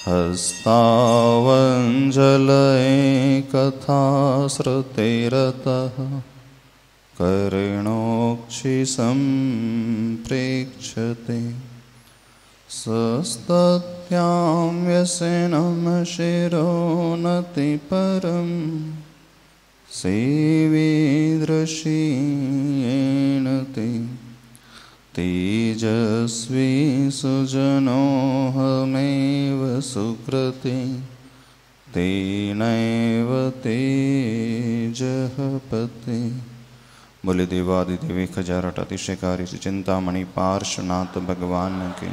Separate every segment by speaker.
Speaker 1: हस्तावञ्जलये कथाश्रुतिरतः कर्णोक्षिसम्प्रेक्ष्यते सस्तत्यां व्यसनं शिरोनतिपरं सेवीदृशीयेन ते तेजस्वी सुजनोऽहमेव सुकृते तेनैव तेजः पते। बोले देवादिदेवी खजारट अतिशयकारी चिंतामणि पार्श्वनाथ भगवान के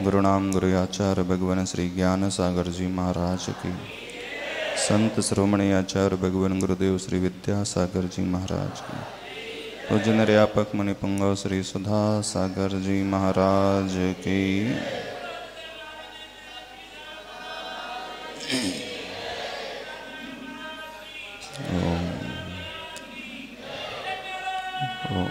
Speaker 1: गुरुनाम गुरुआचार्य भगवान श्री ज्ञान सागर जी महाराज की, संत श्रोमणी आचार्य भगवान गुरुदेव श्री विद्यासागर जी महाराज की, पूज्य निर्यापक मुनिपुंगव श्री सुधा सागर जी महाराज की। ओम ओम।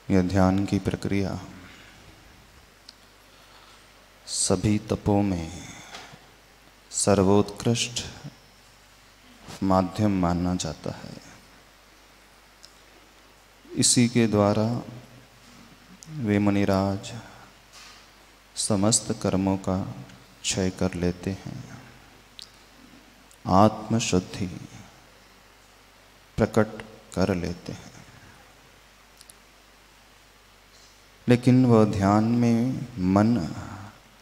Speaker 1: यह ध्यान की प्रक्रिया सभी तपों में सर्वोत्कृष्ट माध्यम माना जाता है। इसी के द्वारा वे मुनिराज समस्त कर्मों का क्षय कर लेते हैं, आत्मशुद्धि प्रकट कर लेते हैं। लेकिन वह ध्यान में मन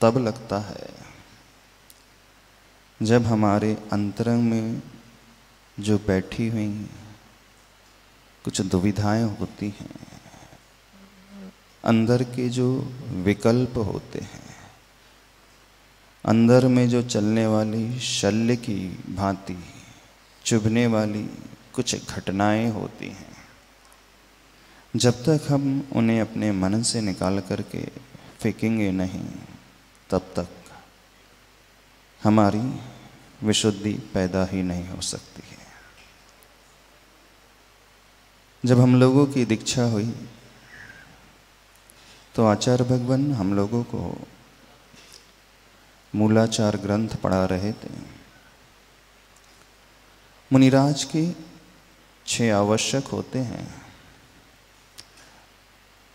Speaker 1: तब लगता है जब हमारे अंतरंग में जो बैठी हुई कुछ दुविधाएं होती हैं, अंदर के जो विकल्प होते हैं, अंदर में जो चलने वाली शल्य की भांति चुभने वाली कुछ घटनाएं होती हैं, जब तक हम उन्हें अपने मन से निकाल करके फेंकेंगे नहीं, तब तक हमारी विशुद्धि पैदा ही नहीं हो सकती है। जब हम लोगों की दीक्षा हुई तो आचार्य भगवान हम लोगों को मूलाचार ग्रंथ पढ़ा रहे थे। मुनिराज के 6 आवश्यक होते हैं,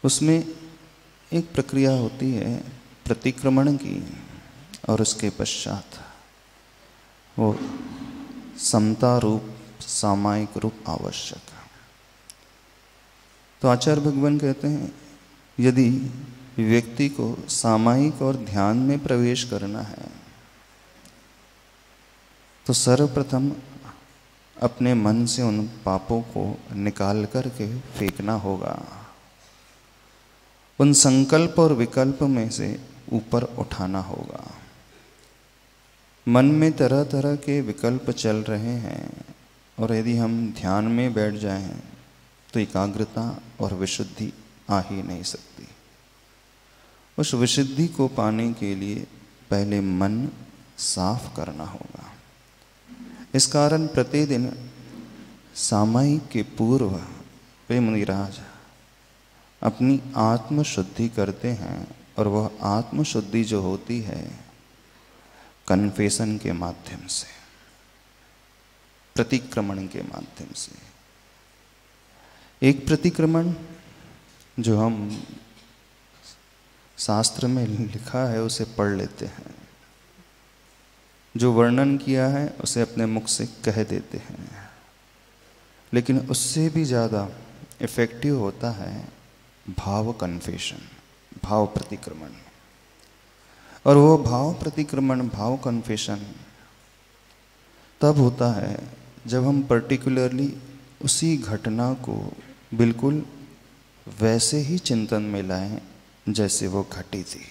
Speaker 1: उसमें एक प्रक्रिया होती है प्रतिक्रमण की, और उसके पश्चात वो समता रूप सामायिक रूप आवश्यक। तो आचार्य भगवान कहते हैं यदि व्यक्ति को सामायिक और ध्यान में प्रवेश करना है तो सर्वप्रथम अपने मन से उन पापों को निकाल करके फेंकना होगा, उन संकल्प और विकल्प में से ऊपर उठाना होगा। मन में तरह तरह के विकल्प चल रहे हैं, और यदि हम ध्यान में बैठ जाएं तो एकाग्रता और विशुद्धि आ ही नहीं सकती। उस विशुद्धि को पाने के लिए पहले मन साफ करना होगा। इस कारण प्रतिदिन सामायिक के पूर्व वे मुनिराज अपनी आत्मशुद्धि करते हैं, और वह आत्मशुद्धि जो होती है कन्फेशन के माध्यम से, प्रतिक्रमण के माध्यम से। एक प्रतिक्रमण जो हम शास्त्र में लिखा है उसे पढ़ लेते हैं, जो वर्णन किया है उसे अपने मुख से कह देते हैं, लेकिन उससे भी ज़्यादा इफेक्टिव होता है भाव कन्फेशन, भाव प्रतिक्रमण। और वो भाव प्रतिक्रमण, भाव कन्फेशन तब होता है जब हम पर्टिकुलरली उसी घटना को बिल्कुल वैसे ही चिंतन में लाएं जैसे वो घटी थी।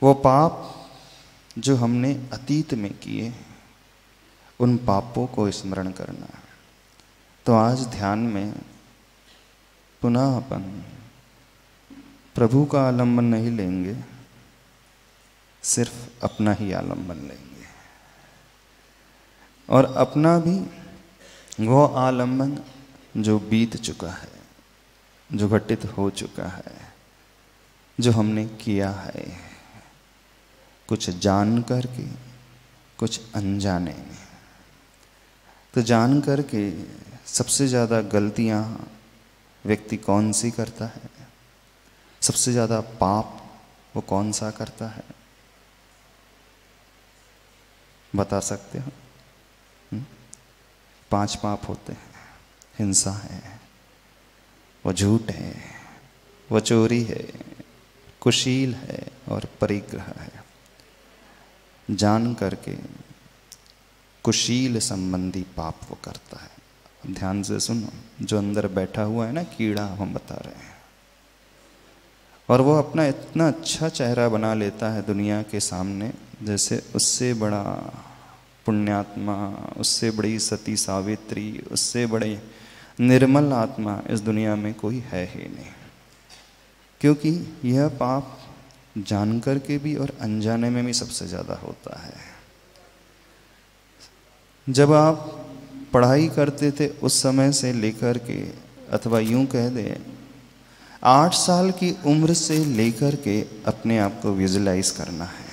Speaker 1: वो पाप जो हमने अतीत में किए, उन पापों को स्मरण करना। तो आज ध्यान में पुनः अपन प्रभु का आलंबन नहीं लेंगे, सिर्फ अपना ही आलंबन लेंगे, और अपना भी वो आलंबन जो बीत चुका है, जो घटित हो चुका है, जो हमने किया है, कुछ जान करके, कुछ अनजाने में। तो जान करके सबसे ज़्यादा गलतियाँ व्यक्ति कौन सी करता है? सबसे ज़्यादा पाप वो कौन सा करता है? बता सकते हो? 5 पाप होते हैं। हिंसा है, वो झूठ है, वो चोरी है, कुशील है और परिग्रह है। जान करके कुशील संबंधी पाप वो करता है। अब ध्यान से सुनो, जो अंदर बैठा हुआ है ना कीड़ा, हम बता रहे हैं, और वो अपना इतना अच्छा चेहरा बना लेता है दुनिया के सामने, जैसे उससे बड़ा पुण्यात्मा, उससे बड़ी सती सावित्री, उससे बड़े निर्मल आत्मा इस दुनिया में कोई है ही नहीं। क्योंकि यह पाप जान करके भी और अनजाने में भी सबसे ज़्यादा होता है। जब आप पढ़ाई करते थे उस समय से लेकर के, अथवा यूं कह दे 8 साल की उम्र से लेकर के अपने आप को विजुलाइज करना है।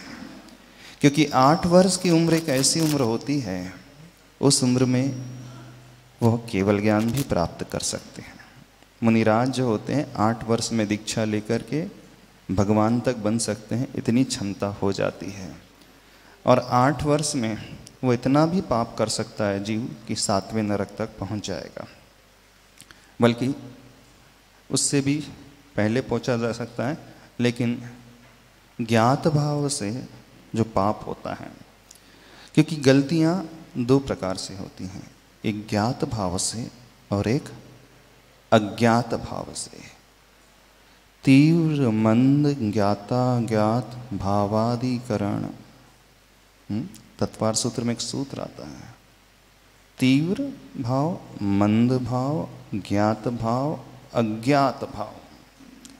Speaker 1: क्योंकि 8 वर्ष की उम्र एक ऐसी उम्र होती है, उस उम्र में वह केवल ज्ञान भी प्राप्त कर सकते हैं। मुनिराज जो होते हैं 8 वर्ष में दीक्षा लेकर के भगवान तक बन सकते हैं, इतनी क्षमता हो जाती है। और 8 वर्ष में वो इतना भी पाप कर सकता है जीव कि 7वें नरक तक पहुंच जाएगा, बल्कि उससे भी पहले पहुंचा जा सकता है। लेकिन ज्ञात भाव से जो पाप होता है, क्योंकि गलतियां 2 प्रकार से होती हैं, एक ज्ञात भाव से और एक अज्ञात भाव से। तीव्र मंद ज्ञाता ज्ञात भावादिकरण, तत्वार सूत्र में एक सूत्र आता है, तीव्र भाव, मंद भाव, ज्ञात भाव, अज्ञात भाव,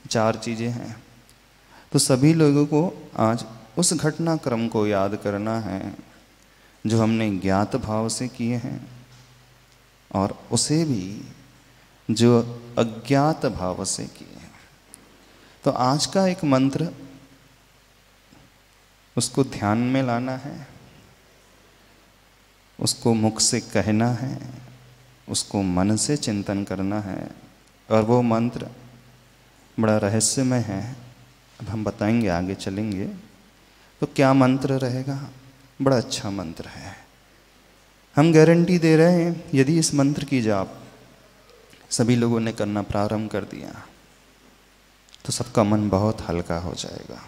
Speaker 1: 4 चीजें हैं। तो सभी लोगों को आज उस घटनाक्रम को याद करना है जो हमने ज्ञात भाव से किए हैं, और उसे भी जो अज्ञात भाव से किए हैं। तो आज का एक मंत्र, उसको ध्यान में लाना है, उसको मुख से कहना है, उसको मन से चिंतन करना है। और वो मंत्र बड़ा रहस्यमय है, अब हम बताएंगे, आगे चलेंगे। तो क्या मंत्र रहेगा? बड़ा अच्छा मंत्र है, हम गारंटी दे रहे हैं। यदि इस मंत्र की जाप सभी लोगों ने करना प्रारंभ कर दिया तो सबका मन बहुत हल्का हो जाएगा।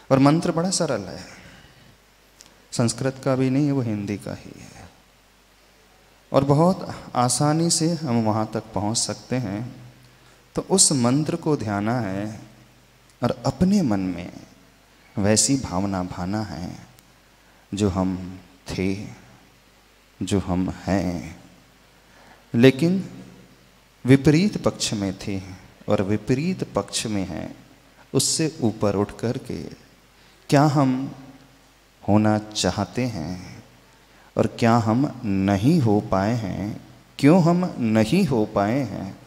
Speaker 1: और मंत्र बड़ा सरल है, संस्कृत का भी नहीं है, वो हिंदी का ही है, और बहुत आसानी से हम वहाँ तक पहुँच सकते हैं। तो उस मंत्र को ध्याना है और अपने मन में वैसी भावना भाना है जो हम थे, जो हम हैं, लेकिन विपरीत पक्ष में थे और विपरीत पक्ष में हैं। उससे ऊपर उठ कर के क्या हम होना चाहते हैं और क्या हम नहीं हो पाए हैं, क्यों हम नहीं हो पाए हैं,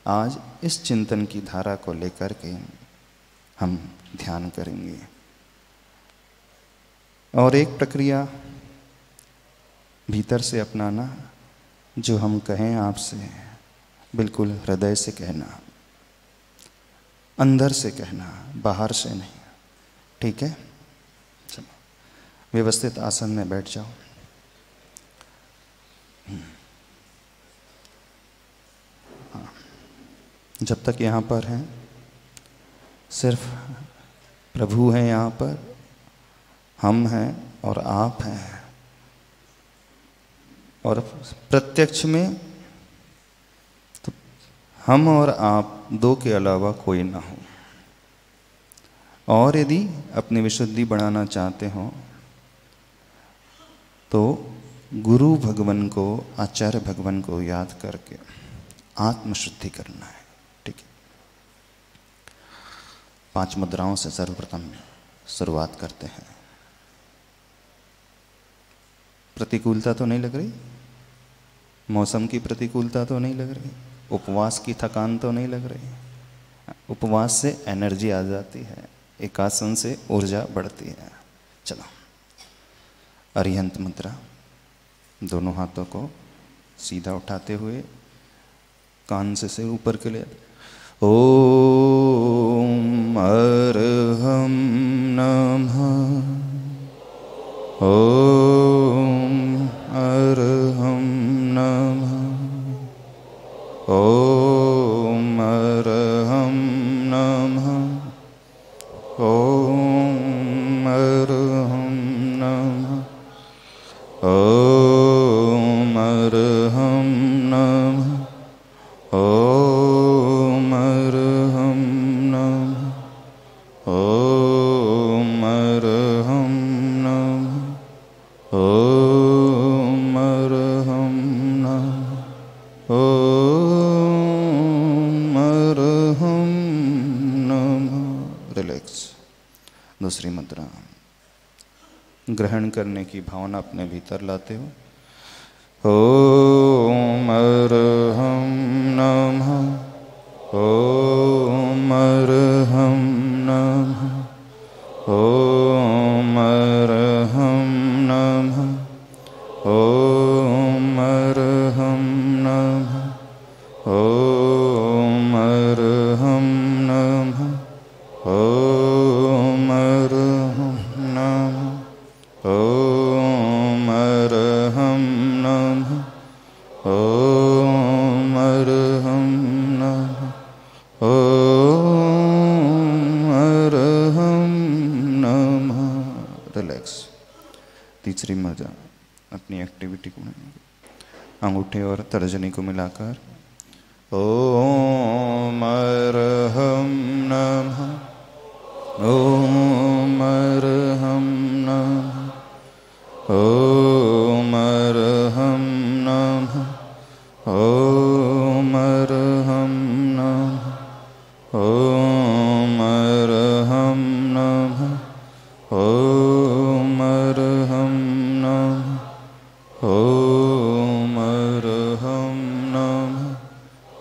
Speaker 1: आज इस चिंतन की धारा को लेकर के हम ध्यान करेंगे। और एक प्रक्रिया भीतर से अपनाना, जो हम कहें आपसे बिल्कुल हृदय से कहना, अंदर से कहना, बाहर से नहीं। ठीक है? चलो व्यवस्थित आसन में बैठ जाओ। हाँ, जब तक यहाँ पर हैं, सिर्फ प्रभु हैं यहाँ पर, हम हैं और आप हैं, और प्रत्यक्ष में तो हम और आप 2 के अलावा कोई ना हो। और यदि अपनी विशुद्धि बढ़ाना चाहते हो तो गुरु भगवान को, आचार्य भगवान को याद करके आत्मशुद्धि करना है। ठीक है? 5 मुद्राओं से सर्वप्रथम शुरुआत करते हैं। प्रतिकूलता तो नहीं लग रही? मौसम की प्रतिकूलता तो नहीं लग रही, उपवास की थकान तो नहीं लग रही। उपवास से एनर्जी आ जाती है, एक आसन से ऊर्जा बढ़ती है। चलो, अरिहंत मुद्रा, दोनों हाथों को सीधा उठाते हुए कान से सिर ऊपर के लिए ओम अर्हं नमः, ओम अर्हं नमः, ओम अर्हं नमः, ओम अर्हं नमः, ओम अर्हं नमः, ओम अर्हं नमः, ओम अर्हं नमः, ओम अर्हं नमः, ओम अर्हं नमः। रिलैक्स। दूसरी मुद्रा, ग्रहण करने की भावना अपने भीतर लाते हो। ओम अर्हं नमः, ओम अर्हं नमः, ओम अर्हं नमः, ओम अर्हं नमः, ओम अर्हं नमः, ओम अर्हं नमः, ओम अर्हं नमः, ओम अर्हं नमः, ओम अर्हं नमः। रिलैक्स। तीसरी मुद्रा, अपनी एक्टिविटी को अंगूठे और तर्जनी को मिलाकर ओम अर्हं नमः, ओम अर्हं नमः, ओम अर्हं नमः, ओम अर्हं नमः, ओम अर्हं नमः, ओम अर्हं नमः, ओम अर्हं नमः,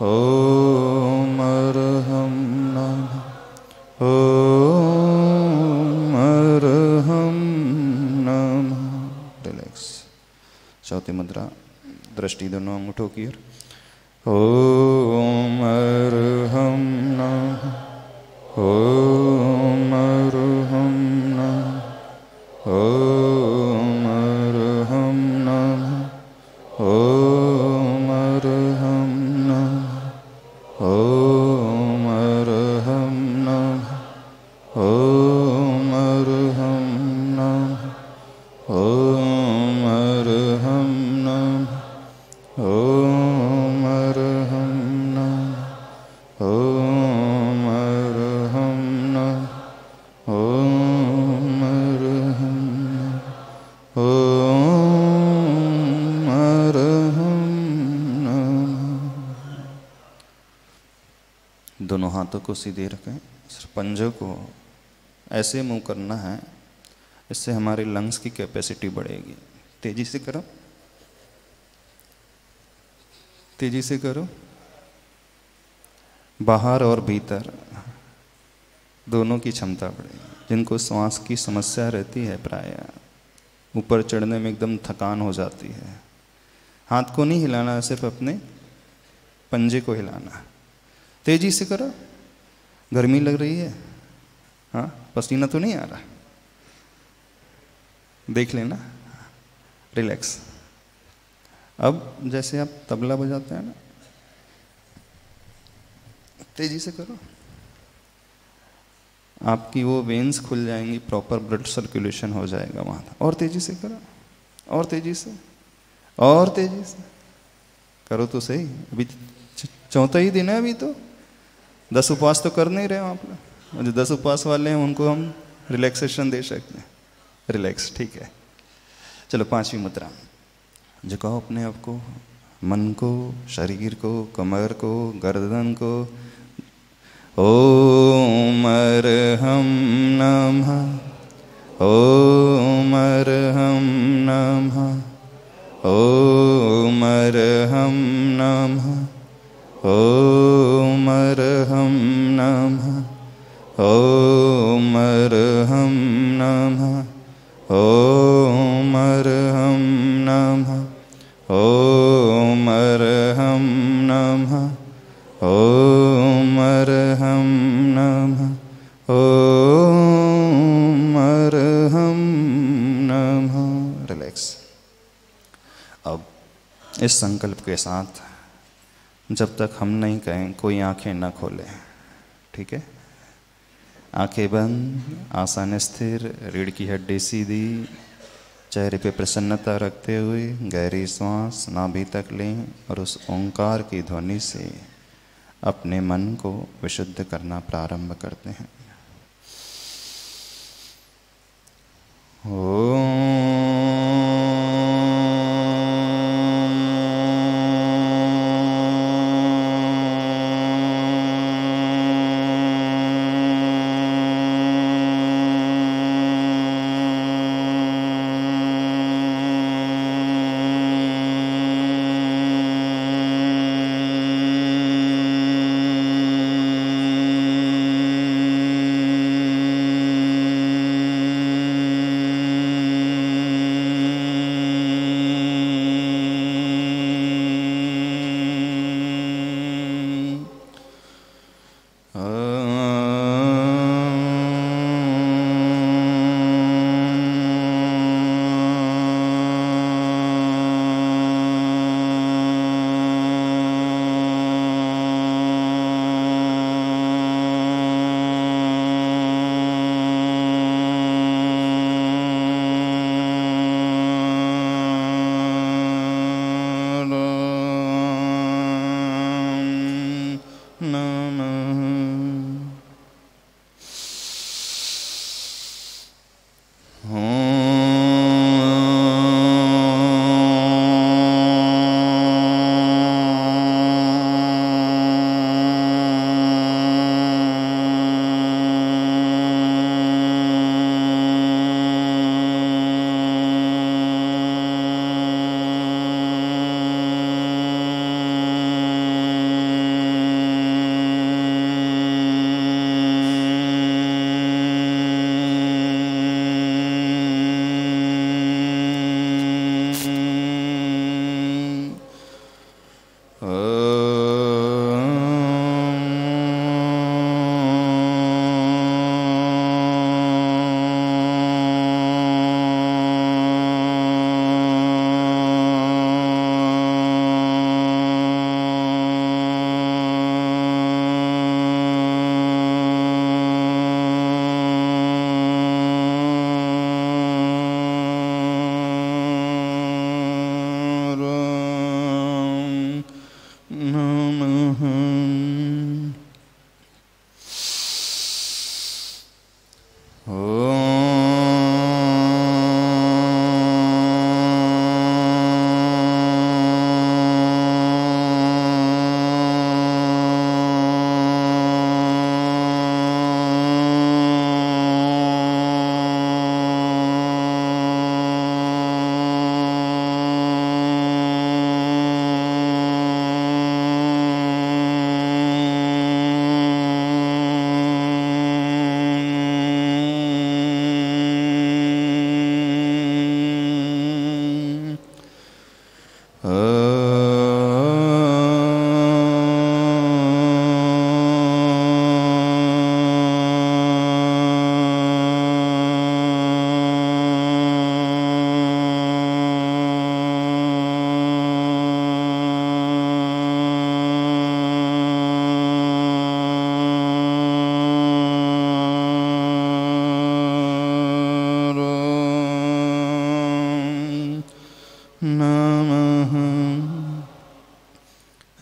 Speaker 1: ओम अर्हं नमः, ओम अर्हं नमः। रिलैक्स। चौथी मुद्रा, दृष्टि दोनों अंगूठों की ओर। ओम अर्हं नमः, ओम अर्हं नमः, ओम अर्हं नमः, ओम अर्हं नमः, ओम अर्हं नमः, ओम अर्हं नमः, ओम अर्हं नमः, ओम अर्हं नमः, ओम अर्हं नमः, ओम अर्हं नमः, ओम अर्हं नमः। दोनों हाथों को सीधे रखें, सिर्फ पंजों को ऐसे मूव करना है, इससे हमारी लंग्स की कैपेसिटी बढ़ेगी। तेजी से करो, तेजी से करो। बाहर और भीतर दोनों की क्षमता बढ़ेगी। जिनको श्वास की समस्या रहती है, प्रायः ऊपर चढ़ने में एकदम थकान हो जाती है, हाथ को नहीं हिलाना, सिर्फ अपने पंजे को हिलाना। तेजी से करो। गर्मी लग रही है, हाँ, पसीना तो नहीं आ रहा, देख लेना। रिलैक्स। अब जैसे आप तबला बजाते हैं ना, तेजी से करो। आपकी वो वेन्स खुल जाएंगी, प्रॉपर ब्लड सर्कुलेशन हो जाएगा वहाँ। और तेजी से करो, और तेजी से, और तेजी से करो तो सही। अभी चौथा ही दिन है, अभी तो 10 उपवास तो कर नहीं रहे हो आप लोग। जो 10 उपवास वाले हैं उनको हम रिलैक्सेशन दे सकते हैं। रिलैक्स, ठीक है। चलो, 5वीं मुद्रा। झुकाओ अपने आप को, मन को, शरीर को, कमर को, गर्दन को। ओम अर्हं नमः, ओम अर्हं नमः, ॐ अर्हं नमः। ॐ अर्हं नमः। ॐ अर्हं नमः। ॐ अर्हं नमः। ॐ अर्हं नमः। ॐ अर्हं नमः। ॐ अर्हं नमः। रिलैक्स। अब इस संकल्प के साथ जब तक हम नहीं कहें कोई आंखें न खोले, ठीक है? आंखें बंद, आसन स्थिर, रीढ़ की हड्डी सीधी, चेहरे पे प्रसन्नता रखते हुए गहरी सांस नाभि तक लें और उस ओंकार की ध्वनि से अपने मन को विशुद्ध करना प्रारंभ करते हैं।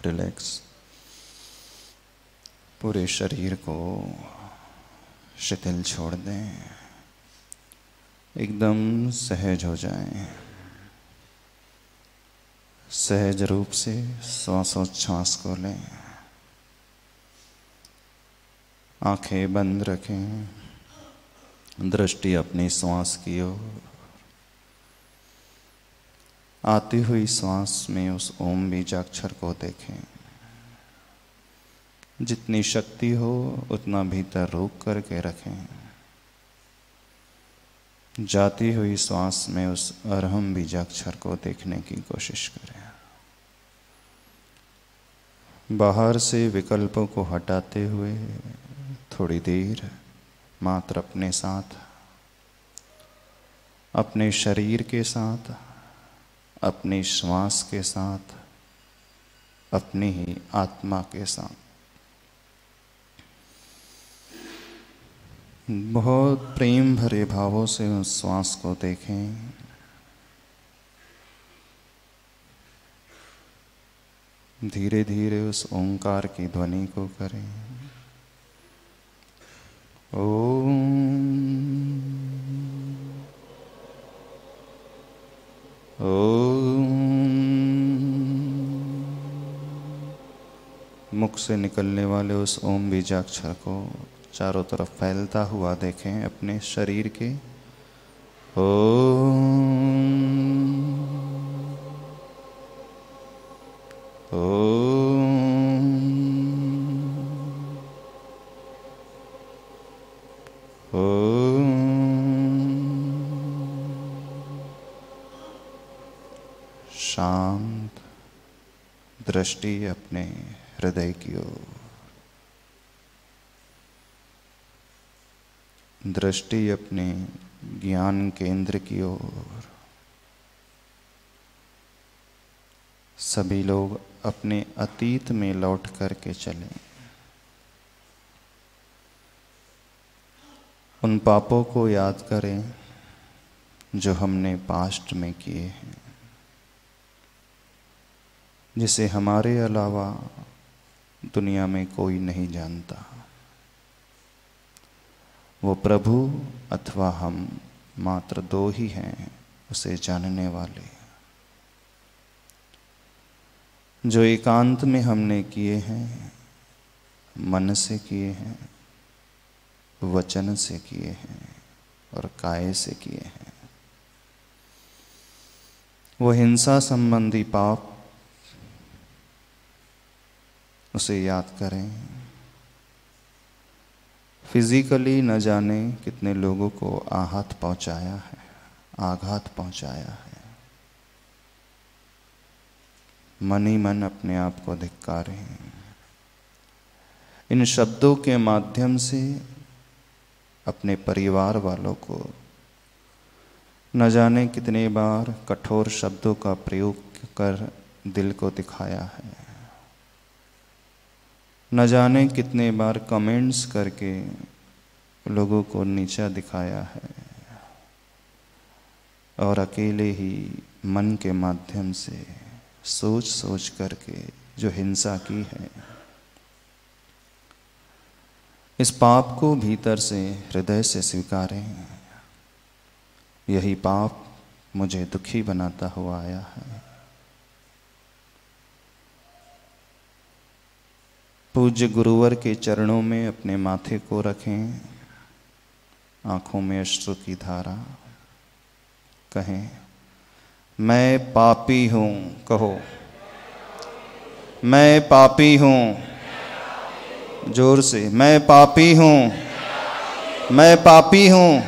Speaker 1: रिलैक्स। पूरे शरीर को शिथिल छोड़ दें, एकदम सहज हो जाएं। सहज रूप से श्वासोच्छ्वास को लें, आंखें बंद रखें, दृष्टि अपनी श्वास की ओर। आती हुई श्वास में उस ओम बीजाक्षर को देखें। जितनी शक्ति हो उतना भीतर रोक करके रखें। जाती हुई श्वास में उस अरहम बीजाक्षर को देखने की कोशिश करें। बाहर से विकल्पों को हटाते हुए थोड़ी देर मात्र अपने साथ, अपने शरीर के साथ, अपनी श्वास के साथ, अपनी ही आत्मा के साथ बहुत प्रेम भरे भावों से उस श्वास को देखें। धीरे धीरे उस ओंकार की ध्वनि को करें। ओम ओम। मुख से निकलने वाले उस ओम बीजाक्षर को चारों तरफ फैलता हुआ देखें अपने शरीर के। ओम ओम ओम। शांत दृष्टि अपने हृदय की ओर, दृष्टि अपने ज्ञान केंद्र की ओर। सभी लोग अपने अतीत में लौट करके चलें। उन पापों को याद करें जो हमने पास्ट में किए हैं, जिसे हमारे अलावा दुनिया में कोई नहीं जानता। वो प्रभु अथवा हम मात्र दो ही हैं उसे जानने वाले। जो एकांत में हमने किए हैं, मन से किए हैं, वचन से किए हैं और काय से किए हैं, वो हिंसा संबंधी पाप, उसे याद करें। फिजिकली न जाने कितने लोगों को आहत पहुंचाया है, आघात पहुंचाया है। मन ही मन अपने आप को धिक्कारें। इन शब्दों के माध्यम से अपने परिवार वालों को न जाने कितने बार कठोर शब्दों का प्रयोग कर दिल को दिखाया है। न जाने कितने बार कमेंट्स करके लोगों को नीचा दिखाया है और अकेले ही मन के माध्यम से सोच सोच करके जो हिंसा की है। इस पाप को भीतर से, हृदय से स्वीकारें। यही पाप मुझे दुखी बनाता हुआ आया है। पूज्य गुरुवर के चरणों में अपने माथे को रखें, आंखों में अश्रु की धारा। कहें, मैं पापी हूं। कहो, मैं पापी हूं। जोर से, मैं पापी हूं, मैं पापी हूं,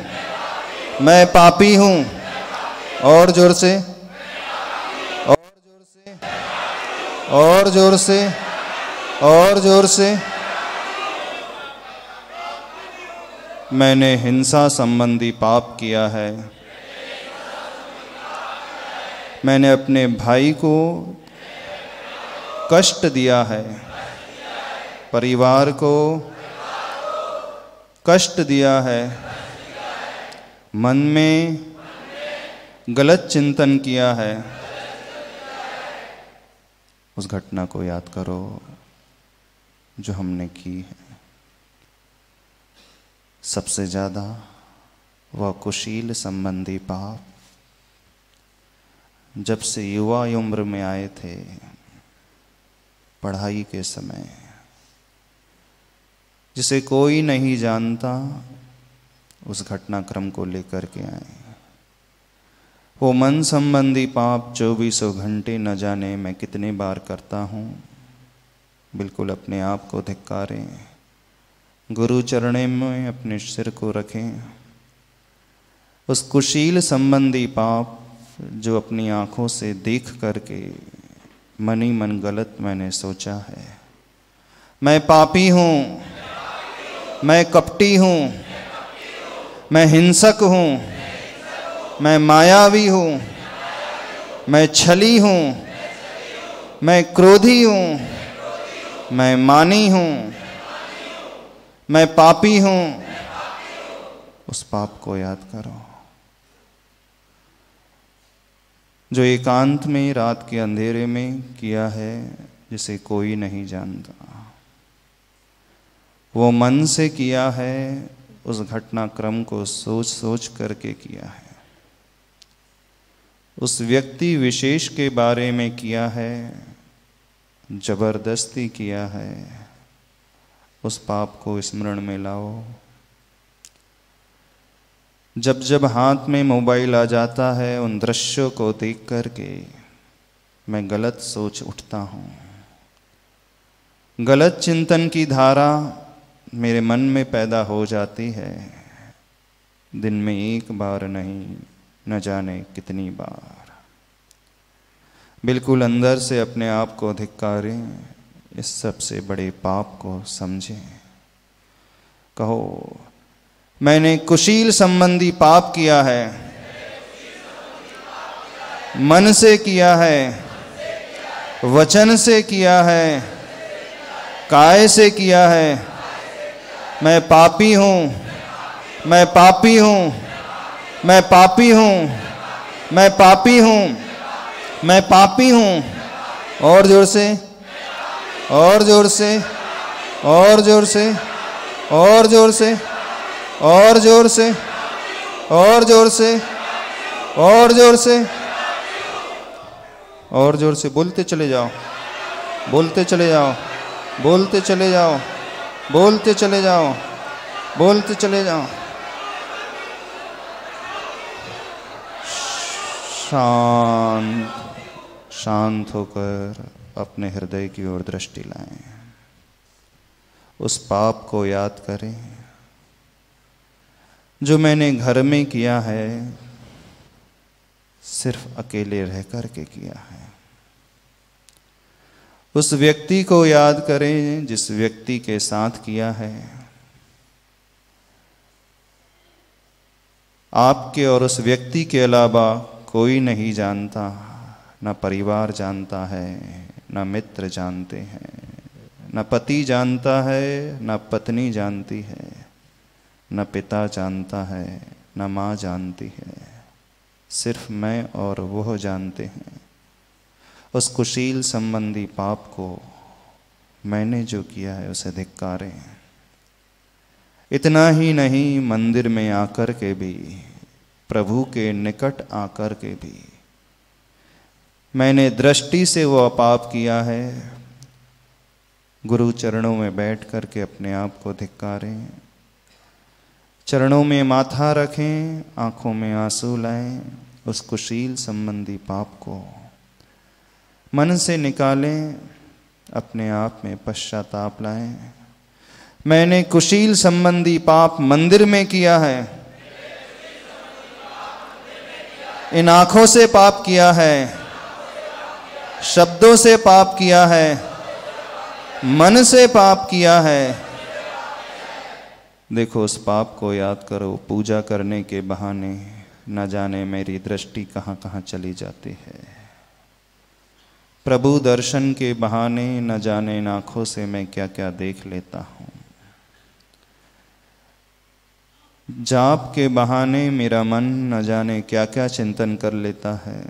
Speaker 1: मैं पापी हूं। और जोर से, और जोर से, और जोर से, और जोर से। मैंने हिंसा संबंधी पाप किया है। मैंने अपने भाई को कष्ट दिया है, परिवार को कष्ट दिया है, मन में गलत चिंतन किया है। उस घटना को याद करो जो हमने की है। सबसे ज़्यादा वह कुशील संबंधी पाप जब से युवा उम्र में आए थे, पढ़ाई के समय, जिसे कोई नहीं जानता, उस घटनाक्रम को लेकर के आए। वो मन संबंधी पाप 24 घंटे न जाने मैं कितने बार करता हूँ। बिल्कुल अपने आप को धिक्कारें, गुरु चरणे में अपने सिर को रखें। उस कुशील संबंधी पाप जो अपनी आँखों से देख करके मन ही मन गलत मैंने सोचा है। मैं पापी हूँ, मैं कपटी हूँ, मैं हिंसक हूँ, मैं मायावी हूँ, मैं छली हूँ, मैं क्रोधी हूँ, मैं मानी हूँ, मैं पापी हूँ। उस पाप को याद करो जो एकांत में रात के अंधेरे में किया है, जिसे कोई नहीं जानता। वो मन से किया है, उस घटनाक्रम को सोच सोच करके किया है। उस व्यक्ति विशेष के बारे में किया है, जबरदस्ती किया है। उस पाप को स्मरण में लाओ। जब जब हाथ में मोबाइल आ जाता है, उन दृश्यों को देख करके मैं गलत सोच उठता हूँ। गलत चिंतन की धारा मेरे मन में पैदा हो जाती है। दिन में एक बार नहीं, न जाने कितनी बार। बिल्कुल अंदर से अपने आप को धिक्कारें, इस सबसे बड़े पाप को समझें। कहो, मैंने कुशील संबंधी पाप किया है, मन से किया है, वचन से किया है, काय से किया है। मैं पापी हूँ, मैं पापी हूँ, मैं पापी हूँ, मैं पापी हूँ, मैं पापी हूँ। और जोर से, और जोर से, और जोर से, और जोर से, और जोर से, और जोर से, और जोर से, और जोर से बोलते चले जाओ, बोलते चले जाओ, बोलते चले जाओ, बोलते चले जाओ, बोलते चले जाओ। शांत शांत होकर अपने हृदय की ओर दृष्टि लाएं। उस पाप को याद करें जो मैंने घर में किया है, सिर्फ अकेले रह करके किया है। उस व्यक्ति को याद करें जिस व्यक्ति के साथ किया है। आपके और उस व्यक्ति के अलावा कोई नहीं जानता, न परिवार जानता है, न मित्र जानते हैं, न पति जानता है, न पत्नी जानती है, न पिता जानता है, न माँ जानती है। सिर्फ मैं और वह जानते हैं। उस कुशील संबंधी पाप को मैंने जो किया है उसे धिक्कारें। इतना ही नहीं, मंदिर में आकर के भी, प्रभु के निकट आकर के भी मैंने दृष्टि से वो पाप किया है। गुरु चरणों में बैठ करके अपने आप को धिक्कारें, चरणों में माथा रखें, आंखों में आंसू लाएं। उस कुशील संबंधी पाप को मन से निकालें, अपने आप में पश्चाताप लाएं। मैंने कुशील संबंधी पाप मंदिर में किया है, इन आंखों से पाप किया है, शब्दों से पाप किया है, मन से पाप किया है। देखो, उस पाप को याद करो। पूजा करने के बहाने न जाने मेरी दृष्टि कहाँ कहाँ चली जाती है। प्रभु दर्शन के बहाने न जाने इन आँखों से मैं क्या क्या देख लेता हूँ। जाप के बहाने मेरा मन न जाने क्या क्या चिंतन कर लेता है।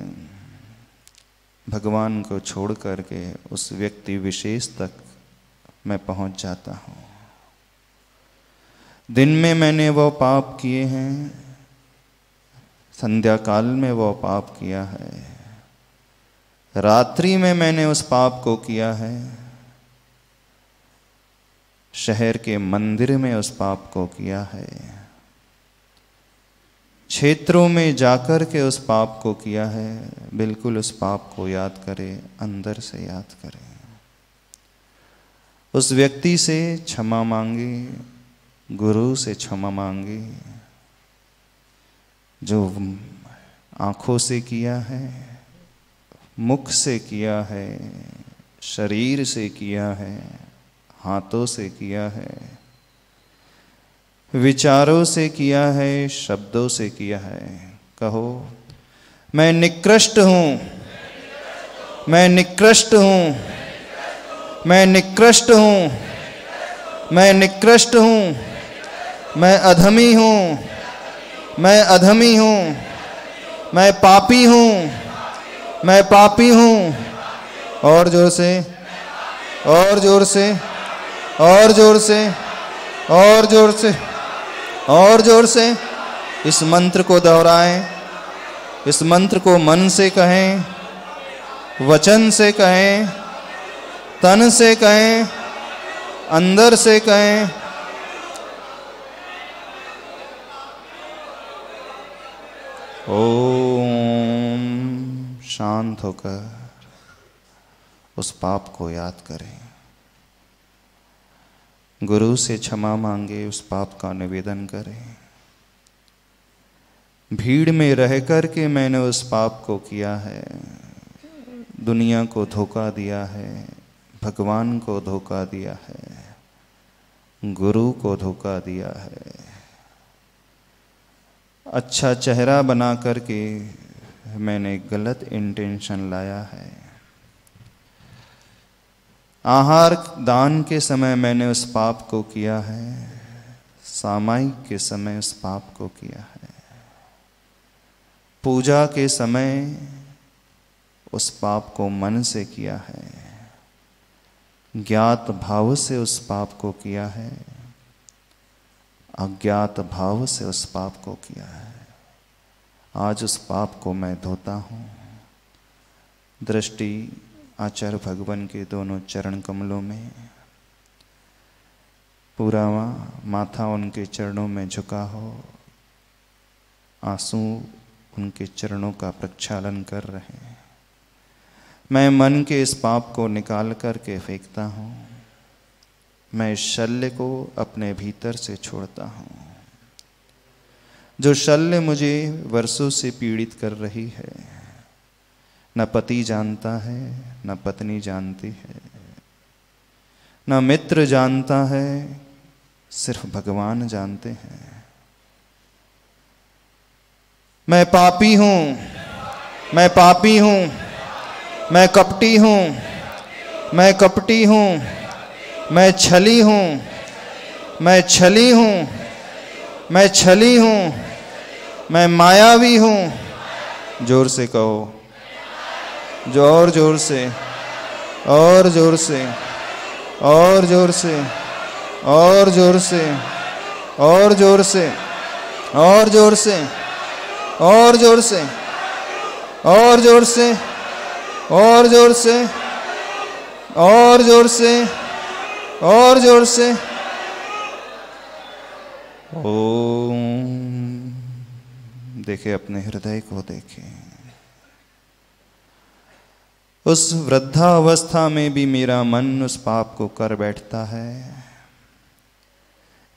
Speaker 1: भगवान को छोड़ करके उस व्यक्ति विशेष तक मैं पहुँच जाता हूँ। दिन में मैंने वो पाप किए हैं, संध्या काल में वो पाप किया है, रात्रि में मैंने उस पाप को किया है, शहर के मंदिर में उस पाप को किया है। क्षेत्रों में जाकर के उस पाप को किया है, बिल्कुल उस पाप को याद करे, अंदर से याद करे। उस व्यक्ति से क्षमा मांगे, गुरु से क्षमा मांगे। जो आँखों से किया है, मुख से किया है, शरीर से किया है, हाथों से किया है, विचारों से किया है, शब्दों से किया है। कहो, मैं निकृष्ट हूँ, मैं निकृष्ट हूँ, मैं निकृष्ट हूँ, मैं निकृष्ट हूँ, मैं अधमी हूँ, मैं अधमी हूँ, मैं पापी हूँ, मैं पापी हूँ। और जोर से, और जोर से, और जोर से, और जोर से, और जोर से इस मंत्र को दोहराएं। इस मंत्र को मन से कहें, वचन से कहें, तन से कहें, अंदर से कहें। ओम। शांत होकर उस पाप को याद करें, गुरु से क्षमा मांगे, उस पाप का निवेदन करें। भीड़ में रह कर के मैंने उस पाप को किया है, दुनिया को धोखा दिया है, भगवान को धोखा दिया है, गुरु को धोखा दिया है। अच्छा चेहरा बना करके मैंने गलत इंटेंशन लाया है। आहार दान के समय मैंने उस पाप को किया है, सामायिक के समय उस पाप को किया है, पूजा के समय उस पाप को मन से किया है, ज्ञात भाव से उस पाप को किया है, अज्ञात भाव से उस पाप को किया है। आज उस पाप को मैं धोता हूँ। दृष्टि आचार्य भगवान के दोनों चरण कमलों में, पूरा माथा उनके चरणों में झुका हो, आंसू उनके चरणों का प्रक्षालन कर रहे हैं। मैं मन के इस पाप को निकाल करके फेंकता हूँ। मैं इस शल्य को अपने भीतर से छोड़ता हूँ। जो शल्य मुझे वर्षों से पीड़ित कर रही है, न पति जानता है, न पत्नी जानती है, न मित्र जानता है, सिर्फ भगवान जानते हैं। मैं पापी हूँ, मैं पापी हूँ, मैं कपटी हूँ, मैं कपटी हूँ, मैं छली हूँ, मैं छली हूँ, मैं छली हूँ, मैं मायावी हूँ। जोर से कहो, जोर जोर से, और जोर से, और जोर से, और जोर से, और जोर से, और जोर से, और जोर से, और जोर से, और जोर से, और जोर से, और जोर से। ओम। देखे अपने हृदय को, देखे। उस वृद्धावस्था में भी मेरा मन उस पाप को कर बैठता है।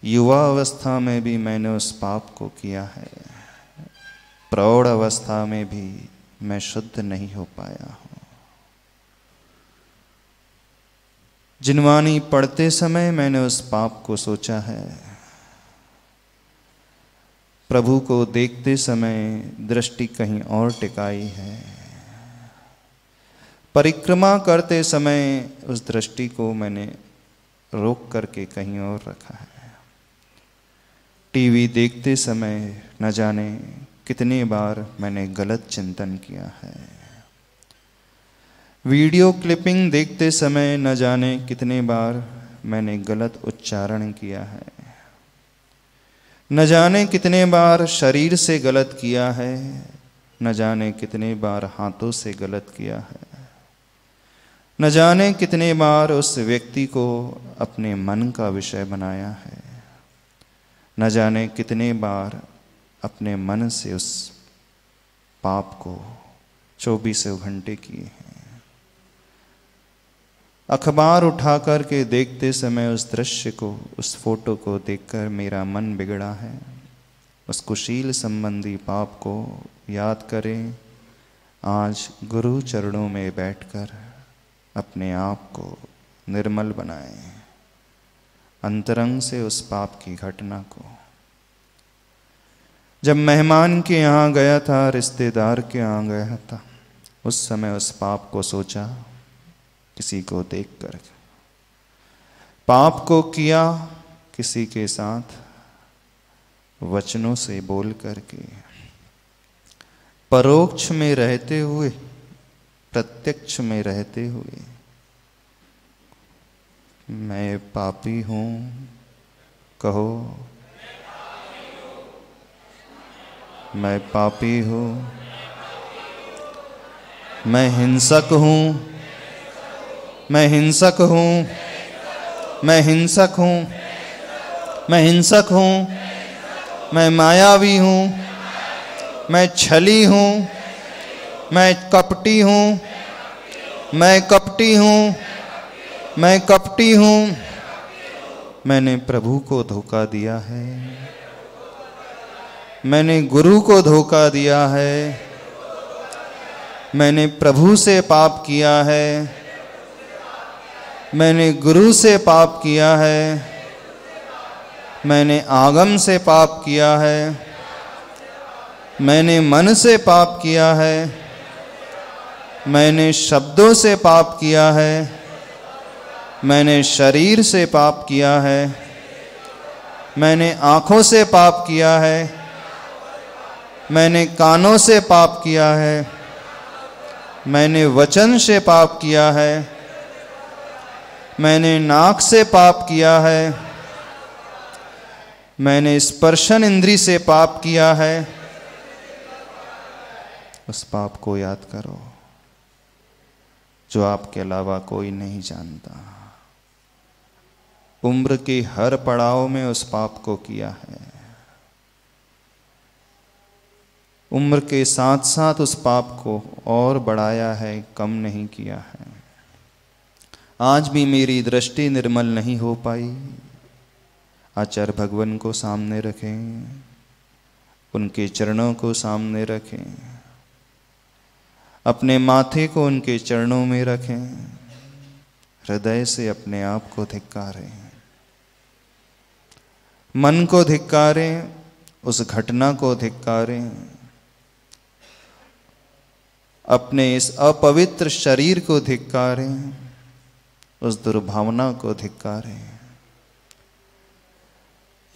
Speaker 1: युवा अवस्था में भी मैंने उस पाप को किया है। प्रौढ़ अवस्था में भी मैं शुद्ध नहीं हो पाया हूँ। जिनवानी पढ़ते समय मैंने उस पाप को सोचा है। प्रभु को देखते समय दृष्टि कहीं और टिकाई है। परिक्रमा करते समय उस दृष्टि को मैंने रोक करके कहीं और रखा है। टीवी देखते समय न जाने कितनी बार मैंने गलत चिंतन किया है। वीडियो क्लिपिंग देखते समय न जाने कितने बार मैंने गलत उच्चारण किया है। न जाने कितने बार शरीर से गलत किया है, न जाने कितने बार हाथों से गलत किया है। न जाने कितने बार उस व्यक्ति को अपने मन का विषय बनाया है। न जाने कितने बार अपने मन से उस पाप को 24 घंटे किए हैं। अखबार उठा कर के देखते समय उस दृश्य को, उस फोटो को देखकर मेरा मन बिगड़ा है। उस कुशील संबंधी पाप को याद करें। आज गुरु चरणों में बैठकर अपने आप को निर्मल बनाएं, अंतरंग से उस पाप की घटना को। जब मेहमान के यहाँ गया था, रिश्तेदार के यहाँ गया था, उस समय उस पाप को सोचा, किसी को देखकर पाप को किया, किसी के साथ वचनों से बोल करके, परोक्ष में रहते हुए, प्रत्यक्ष में रहते हुए, मैं पापी हूं, कहो मैं पापी हूं, मैं हिंसक हूं, मैं हिंसक हूं, मैं हिंसक हूं, मैं हिंसक हूं, मैं मायावी हूं, मैं छली हूं, मैं कपटी हूं, मैं कपटी हूं, मैं कपटी हूं, मैंने प्रभु को धोखा दिया है, मैंने गुरु को धोखा दिया है, मैंने प्रभु से पाप किया है, मैंने गुरु से पाप किया है, मैंने आगम से पाप किया है, मैंने मन से पाप किया है, मैंने शब्दों से पाप किया है, मैंने शरीर से पाप किया है, मैंने आँखों से पाप किया है, मैंने कानों से पाप किया है, मैंने वचन से पाप किया है, मैंने नाक से पाप किया है, मैंने स्पर्शन इंद्री से पाप किया है। उस पाप को याद करो जो आपके अलावा कोई नहीं जानता। उम्र के हर पड़ाव में उस पाप को किया है। उम्र के साथ साथ उस पाप को और बढ़ाया है, कम नहीं किया है। आज भी मेरी दृष्टि निर्मल नहीं हो पाई। आचार्य भगवान को सामने रखें, उनके चरणों को सामने रखें, अपने माथे को उनके चरणों में रखें, हृदय से अपने आप को धिक्कारें, मन को धिक्कारें, उस घटना को धिक्कारें, अपने इस अपवित्र शरीर को धिक्कारें, उस दुर्भावना को धिक्कारें,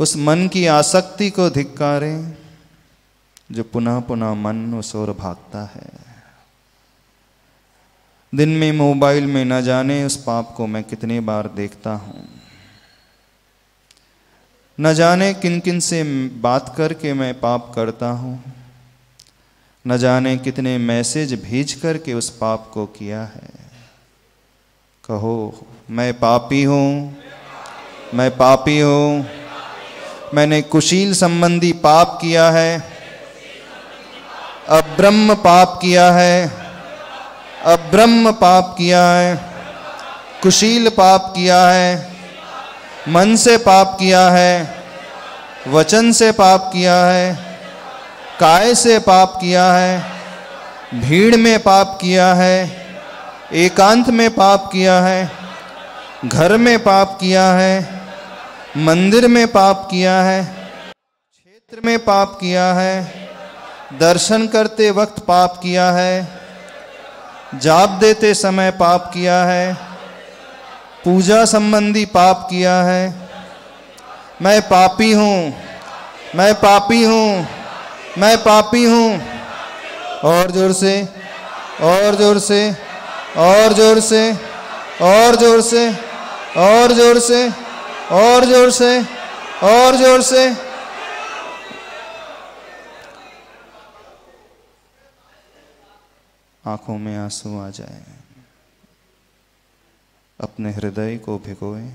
Speaker 1: उस मन की आसक्ति को धिक्कारें जो पुनः पुनः मन उस ओर भागता है। दिन में मोबाइल में न जाने उस पाप को मैं कितनी बार देखता हूं, न जाने किन किन से बात करके मैं पाप करता हूं, न जाने कितने मैसेज भेज करके उस पाप को किया है। कहो मैं पापी हूं, मैं पापी हूं, मैंने कुशील संबंधी पाप किया है, अब्रह्म पाप किया है, अब्रह्म पाप किया है, कुशील पाप किया है, मन से पाप किया है, वचन से पाप किया है, काय से पाप किया है, भीड़ में पाप किया है, एकांत में पाप किया है, घर में पाप किया है, मंदिर में पाप किया है, क्षेत्र में पाप किया है, दर्शन करते वक्त पाप किया है, जाप देते समय पाप किया है, पूजा संबंधी पाप किया है। मैं पापी हूँ, मैं पापी हूँ, मैं पापी हूँ। और जोर से, और जोर से, और जोर से, और जोर से, और जोर से, और जोर से, और जोर से। आंखों में आंसू आ जाए, अपने हृदय को भिगोए,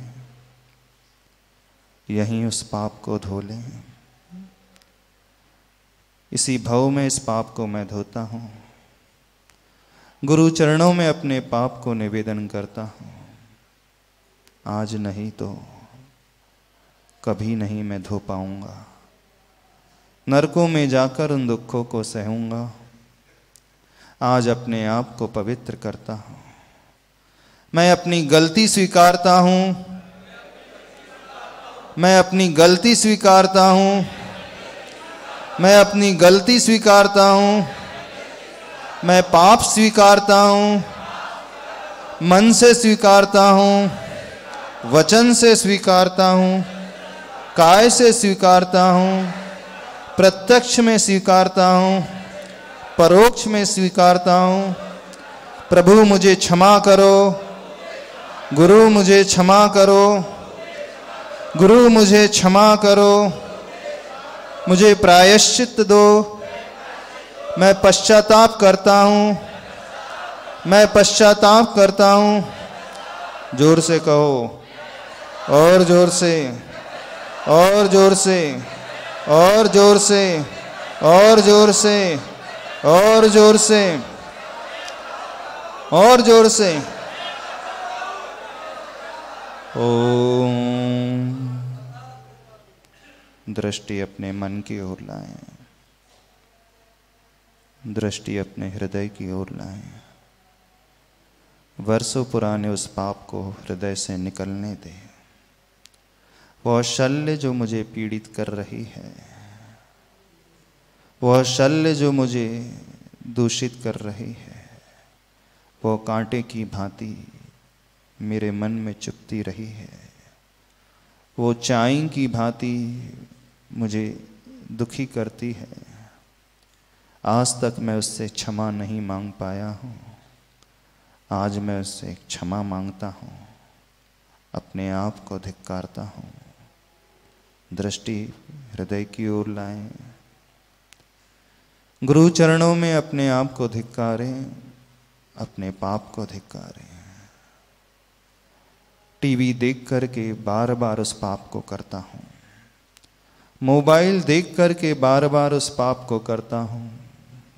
Speaker 1: यहीं उस पाप को धो लें। इसी भव में इस पाप को मैं धोता हूँ। गुरु चरणों में अपने पाप को निवेदन करता हूँ। आज नहीं तो कभी नहीं मैं धो पाऊंगा। नरकों में जाकर उन दुखों को सहूंगा। आज अपने आप को पवित्र करता हूँ। मैं अपनी गलती स्वीकारता हूँ। मैं अपनी गलती स्वीकारता हूँ। मैं अपनी गलती स्वीकारता हूँ। मैं पाप स्वीकारता हूँ। मन से स्वीकारता हूँ, वचन से स्वीकारता हूँ, काय से स्वीकारता हूँ, प्रत्यक्ष में स्वीकारता हूँ, परोक्ष में स्वीकारता हूँ। प्रभु मुझे क्षमा करो। गुरु मुझे क्षमा करो। गुरु मुझे क्षमा करो। मुझे प्रायश्चित दो। मैं पश्चाताप करता हूँ। मैं पश्चाताप करता हूँ। जोर से कहो, और जोर से, और जोर से, और जोर से, और जोर से, और जोर से, और जोर से। ओम। दृष्टि अपने मन की ओर लाएं। दृष्टि अपने हृदय की ओर लाएं। वर्षों पुराने उस पाप को हृदय से निकलने दें। वह शल्य जो मुझे पीड़ित कर रही है, वह शल्य जो मुझे दूषित कर रही है, वह कांटे की भांति मेरे मन में चुभती रही है। वो चाई की भांति मुझे दुखी करती है। आज तक मैं उससे क्षमा नहीं मांग पाया हूँ। आज मैं उससे क्षमा मांगता हूँ। अपने आप को धिक्कारता हूँ। दृष्टि हृदय की ओर लाएं। गुरु चरणों में अपने आप को धिक्कारें। अपने पाप को धिक्कारें। टीवी देख करके बार बार उस पाप को करता हूँ। मोबाइल देख करके बार बार उस पाप को करता हूँ।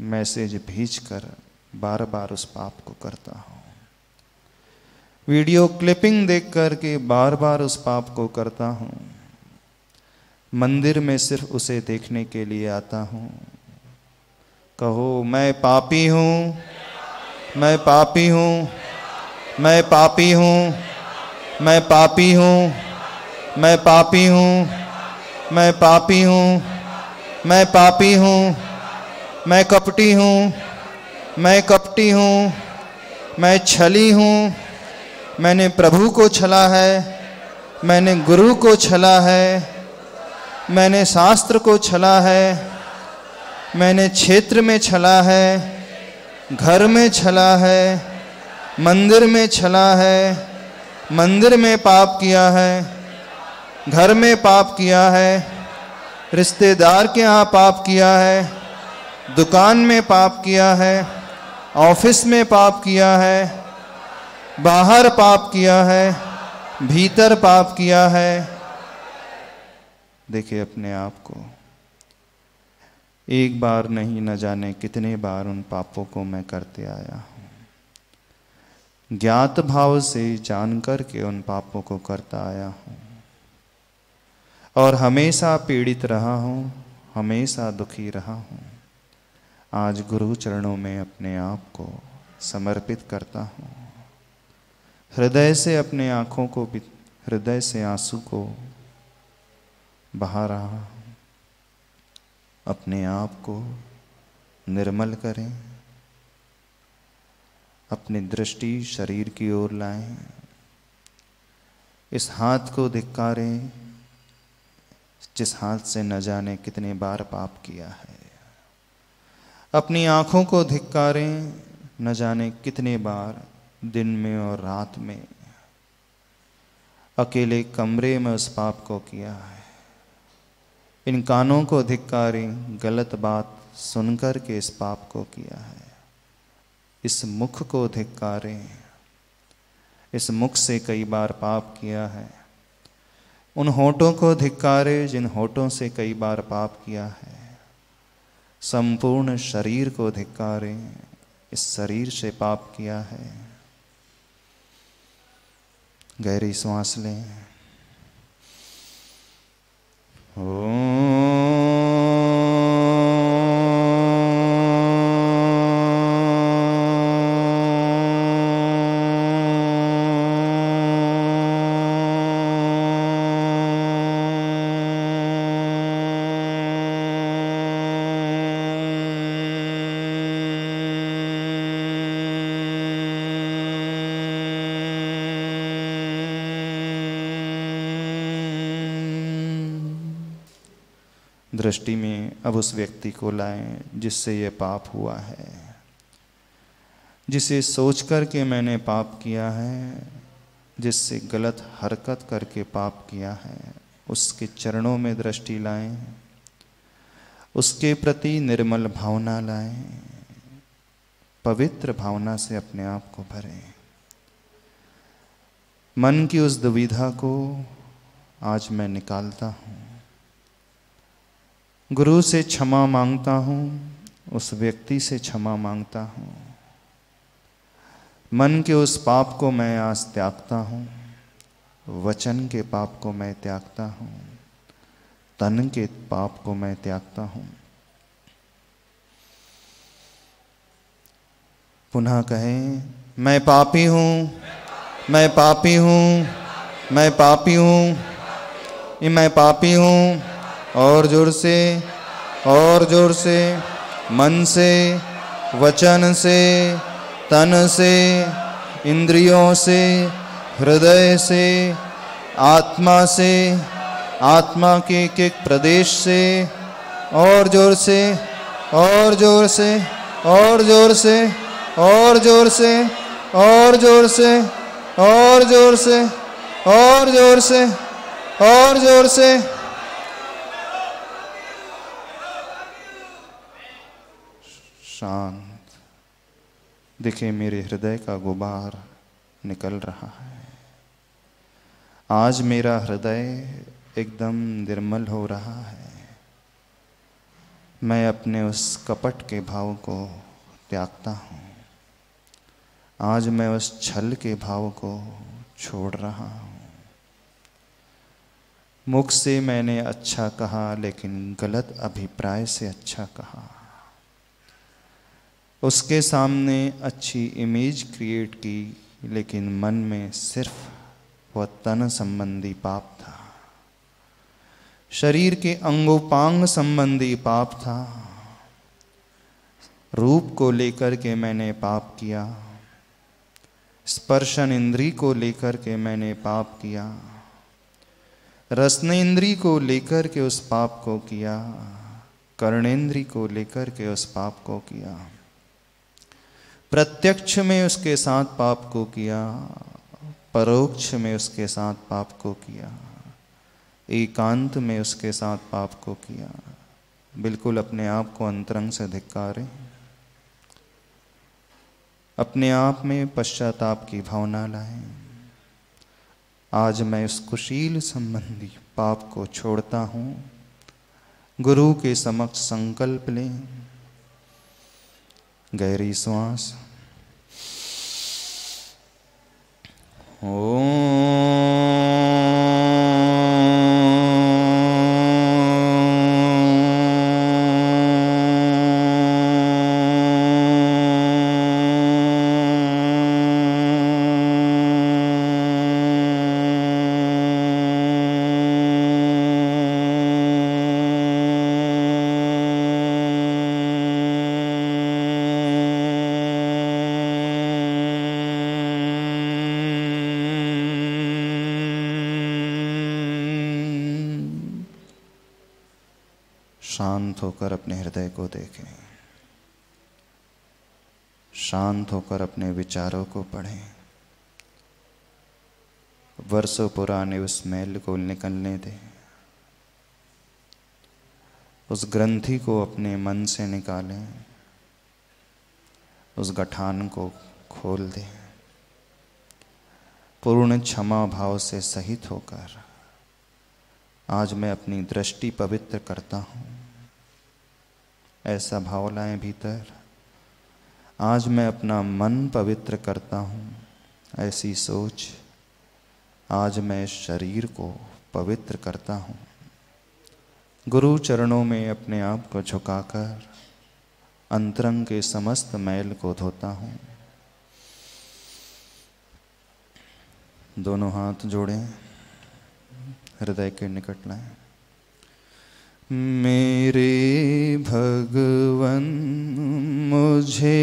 Speaker 1: मैसेज भेजकर बार बार उस पाप को करता हूँ। वीडियो क्लिपिंग देख करके बार बार उस पाप को करता हूँ। मंदिर में सिर्फ उसे देखने के लिए आता हूँ। कहो, मैं पापी हूँ, मैं पापी हूँ, मैं पापी हूँ, मैं पापी हूँ, मैं पापी हूँ, मैं पापी हूँ, मैं पापी हूँ, मैं कपटी हूँ, मैं कपटी हूँ, मैं छली हूँ। मैंने प्रभु को छला है, मैंने गुरु को छला है, मैंने शास्त्र को छला है, मैंने क्षेत्र में छला है, घर में छला है, मंदिर में छला है, मंदिर में पाप किया है, घर में पाप किया है, रिश्तेदार के यहाँ पाप किया है, दुकान में पाप किया है, ऑफिस में पाप किया है, बाहर पाप किया है, भीतर पाप किया है। देखिए अपने आप को। एक बार नहीं, न जाने कितने बार उन पापों को मैं करते आया हूँ। ज्ञात भाव से जान कर के उन पापों को करता आया हूँ और हमेशा पीड़ित रहा हूँ, हमेशा दुखी रहा हूँ। आज गुरु चरणों में अपने आप को समर्पित करता हूँ। हृदय से अपने आँखों को, हृदय से आंसू को बहा रहा हूँ। अपने आप को निर्मल करें। अपनी दृष्टि शरीर की ओर लाएं। इस हाथ को धिक्कारें जिस हाथ से न जाने कितने बार पाप किया है। अपनी आँखों को धिक्कारें, न जाने कितने बार दिन में और रात में अकेले कमरे में उस पाप को किया है। इन कानों को धिक्कारें, गलत बात सुनकर के इस पाप को किया है। इस मुख को धिक्कारें, इस मुख से कई बार पाप किया है। उन होठों को धिक्कारें जिन होठों से कई बार पाप किया है। संपूर्ण शरीर को धिक्कारे, इस शरीर से पाप किया है। गहरी सांस लें। दृष्टि में अब उस व्यक्ति को लाएं जिससे ये पाप हुआ है, जिसे सोच कर के मैंने पाप किया है, जिससे गलत हरकत करके पाप किया है, उसके चरणों में दृष्टि लाएं, उसके प्रति निर्मल भावना लाएं, पवित्र भावना से अपने आप को भरें। मन की उस दुविधा को आज मैं निकालता हूँ, गुरु से क्षमा मांगता हूँ, उस व्यक्ति से क्षमा मांगता हूँ। मन के उस पाप को मैं आज त्यागता हूँ, वचन के पाप को मैं त्यागता हूँ, तन के पाप को मैं त्यागता हूँ। पुनः कहें, मैं पापी हूँ, मैं पापी हूँ, मैं पापी हूँ, मैं पापी हूँ। और जोर से, और जोर से, मन से, वचन से, तन से, इंद्रियों से, हृदय से, आत्मा से, आत्मा के एक प्रदेश से, और जोर से, और जोर से, और जोर से, और जोर से, और जोर से, और जोर से, और जोर से, और जोर से। शांत। देखिए मेरे हृदय का गुबार निकल रहा है। आज मेरा हृदय एकदम निर्मल हो रहा है। मैं अपने उस कपट के भाव को त्यागता हूँ। आज मैं उस छल के भाव को छोड़ रहा हूँ। मुख से मैंने अच्छा कहा, लेकिन गलत अभिप्राय से अच्छा कहा। उसके सामने अच्छी इमेज क्रिएट की, लेकिन मन में सिर्फ वह तन संबंधी पाप था, शरीर के अंगोपांग संबंधी पाप था। रूप को लेकर के मैंने पाप किया, स्पर्शन इंद्री को लेकर के मैंने पाप किया, रसनेन्द्री को लेकर के उस पाप को किया, कर्णेन्द्री को लेकर के उस पाप को किया, प्रत्यक्ष में उसके साथ पाप को किया, परोक्ष में उसके साथ पाप को किया, एकांत में उसके साथ पाप को किया। बिल्कुल अपने आप को अंतरंग से धिक्कारें। अपने आप में पश्चाताप की भावना लाएं। आज मैं उस कुशील संबंधी पाप को छोड़ता हूँ। गुरु के समक्ष संकल्प लें। गहरी श्वास। शांत होकर अपने हृदय को देखें। शांत होकर अपने विचारों को पढ़ें। वर्षों पुराने उस मैल को निकलने दें। उस ग्रंथि को अपने मन से निकालें। उस गठान को खोल दें। पूर्ण क्षमा भाव से सहित होकर आज मैं अपनी दृष्टि पवित्र करता हूँ। ऐसा भाव लाएं भीतर। आज मैं अपना मन पवित्र करता हूँ, ऐसी सोच। आज मैं शरीर को पवित्र करता हूँ। गुरु चरणों में अपने आप को झुकाकर अंतरंग के समस्त मैल को धोता हूँ। दोनों हाथ जोड़ें, हृदय के निकट लाएं। मेरे भगवन मुझे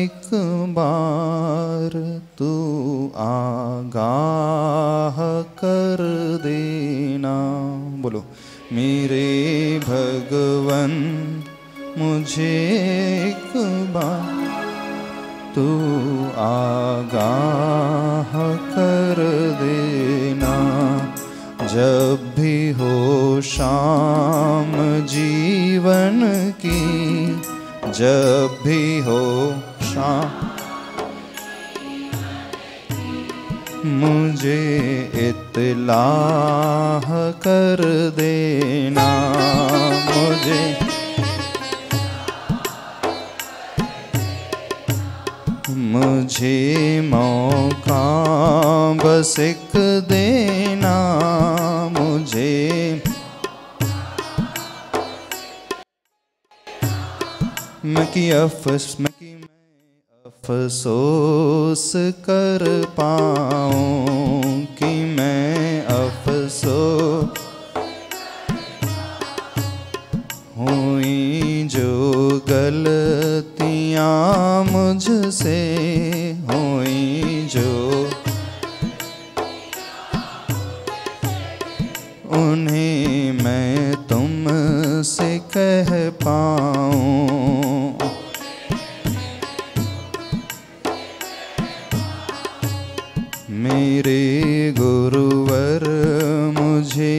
Speaker 1: एक बार तू आगाह कर देना। बोलो, मेरे भगवन मुझे एक बार तू आगाह कर देना। जब भी हो शाम जीवन की, जब भी हो शाम मुझे इत्तलाह कर देना। मुझे मौका बस एक देना। मुझे मैं अफसोस कर पाऊं कि मैं अफसोस हुई जो गलतियां मुझसे हुई, जो उन्हें मैं तुमसे कह पाऊं। मेरे गुरुवर मुझे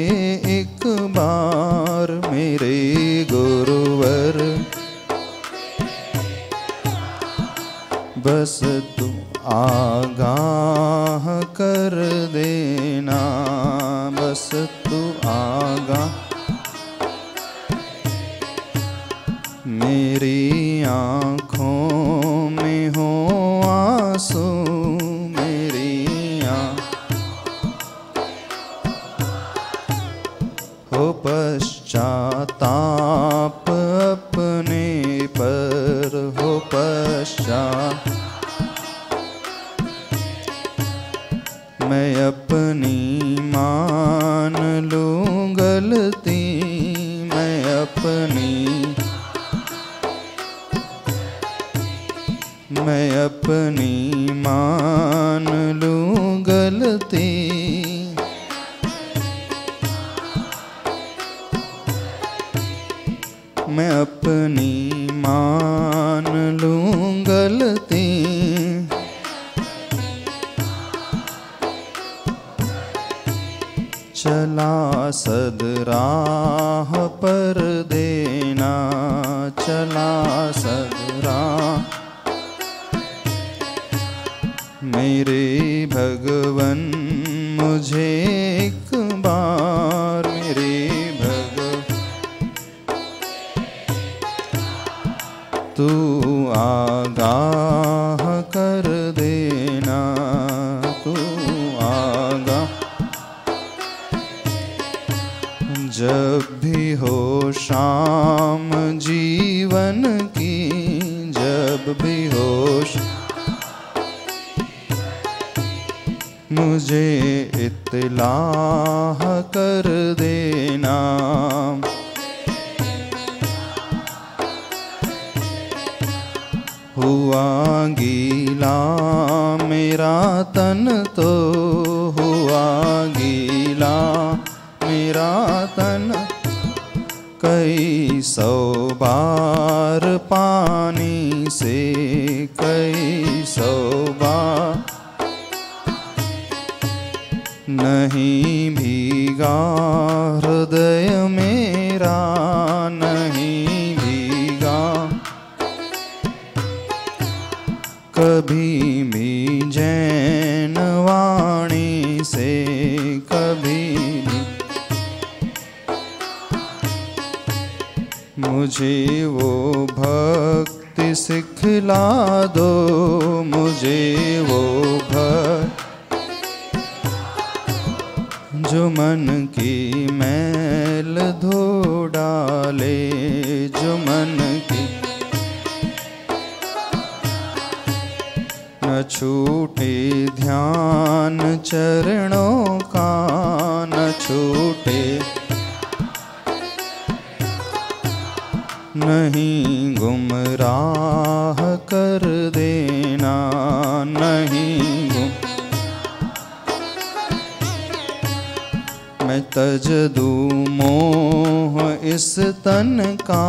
Speaker 1: एक बार, मेरे गुरुवर बस तू आगाह कर देना। बस तू आगाह। मेरी आँखों में हो आंसू, हो पश्चाताप अपने पर, हो पश्चात। मैं अपनी मान लूं गलती, मैं अपनी मान लूं गलती। मैं अपनी मान लूं गलती। चला सदराह पर देना, चला सदराह। मेरे भगवन मुझे एक बार, मेरे तू आगाह कर देना। तू आगाह। जब भी हो शाम जीवन की, जब भी हो मुझे इत्तलाह कर देना। हुआ गीला मेरा तन तो, हुआ गीला मेरा तन। कई सौ बार पानी से, कई सौ बार। नहीं भीगा हृदय मेरा, नहीं भीगा कभी भी जैन वाणी से, कभी भी। मुझे वो भक्ति सिखला दो, मुझे वो भक्ति जो मन की मैल धो डाले, जो मन की न छूटे ध्यान चरणों का, न छूटे नहीं गुमराह कर देना, नहीं मैं तज दूँ मोह इस तन का,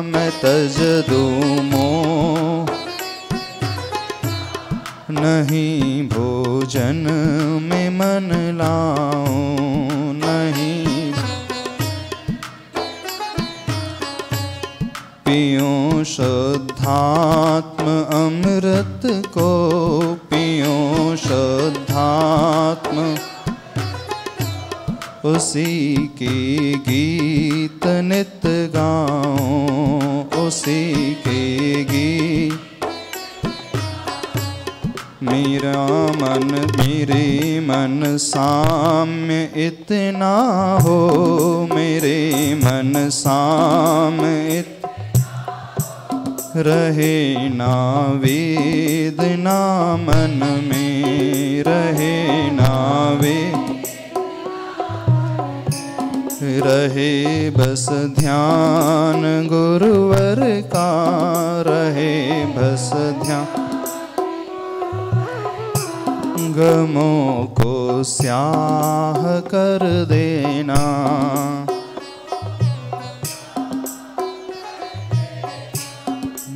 Speaker 1: मैं तज दूँ मोह नहीं भोजन में मन लाऊं, नहीं पियूं शुद्धात्म अमृत को, पियूं शुद्धात्म उसी की गीत नित गाऊं, उसी के गीत मेरा मन मेरे मन साम्य इतना हो, मेरे मन साम्य रहे ना वेदना मन में, रहे ना वेद रहे बस ध्यान गुरुवर का, रहे बस ध्यान गमों को स्याह कर देना,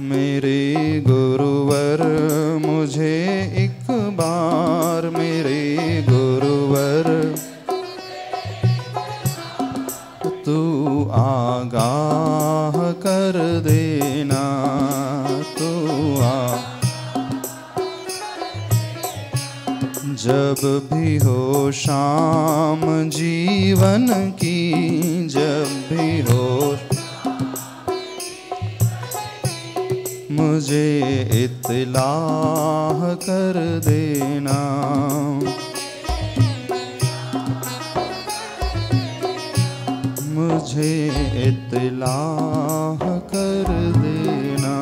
Speaker 1: मेरे गुरुवर मुझे एक बार, मेरे गुरुवर तू आगाह कर देना, तू जब भी हो शाम जीवन की, जब भी हो मुझे इत्तलाह कर देना, मुझे इत्तलाह कर देना।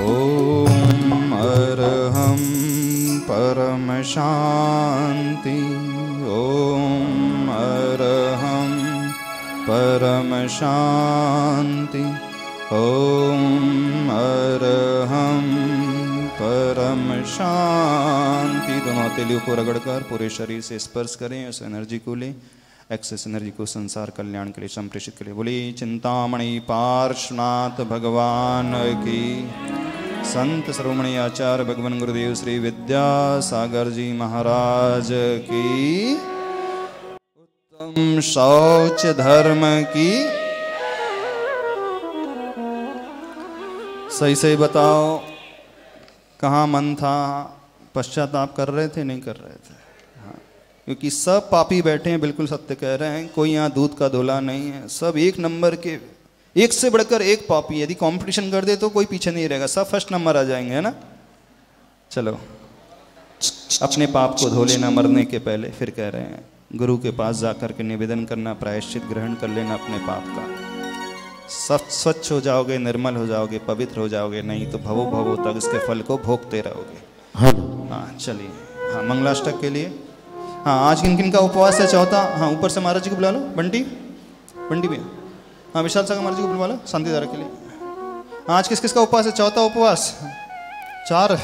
Speaker 1: ओम अरहम परम शांति, ओम अरहम परम शांति, ओम अरहम परम शांति। दोनों हथेलियों को रगड़कर पूरे शरीर से स्पर्श करें, उस एनर्जी को लें, एक्सेस एनर्जी को संसार कल्याण के लिए संप्रेषित करें। बोली चिंतामणि पार्श्वनाथ भगवान की, संत शिरोमणि आचार्य भगवान गुरुदेव श्री विद्यासागर जी महाराज की, उत्तम शौच धर्म की। सही सही बताओ, कहाँ मन था? पश्चाताप कर रहे थे, नहीं कर रहे थे? हाँ, क्योंकि सब पापी बैठे हैं, बिल्कुल सत्य कह रहे हैं, कोई यहाँ दूध का धोला नहीं है, सब एक नंबर के, एक से बढ़कर एक पापी। यदि कंपटीशन कर दे तो कोई पीछे नहीं रहेगा, सब फर्स्ट नंबर आ जाएंगे, है ना। चलो अपने पाप को धो लेना मरने के पहले। फिर कह रहे हैं गुरु के पास जाकर के निवेदन करना, प्रायश्चित ग्रहण कर लेना अपने पाप का। सब स्वच्छ हो जाओगे, निर्मल हो जाओगे, पवित्र हो जाओगे, नहीं तो भवो भवो तक इसके फल को भोगते रहोगे। हाँ चलिए, हाँ मंगलाष्टक के लिए। हाँ आज किन किन का उपवास है? चौथा। हाँ ऊपर से महाराज जी को बुला लो, बंटी बंटी भैया। हाँ विशाल सागर महाराज जी को बुलवा लो शांतिधारा के लिए। आज किस किस का उपवास है? चौथा उपवास। 4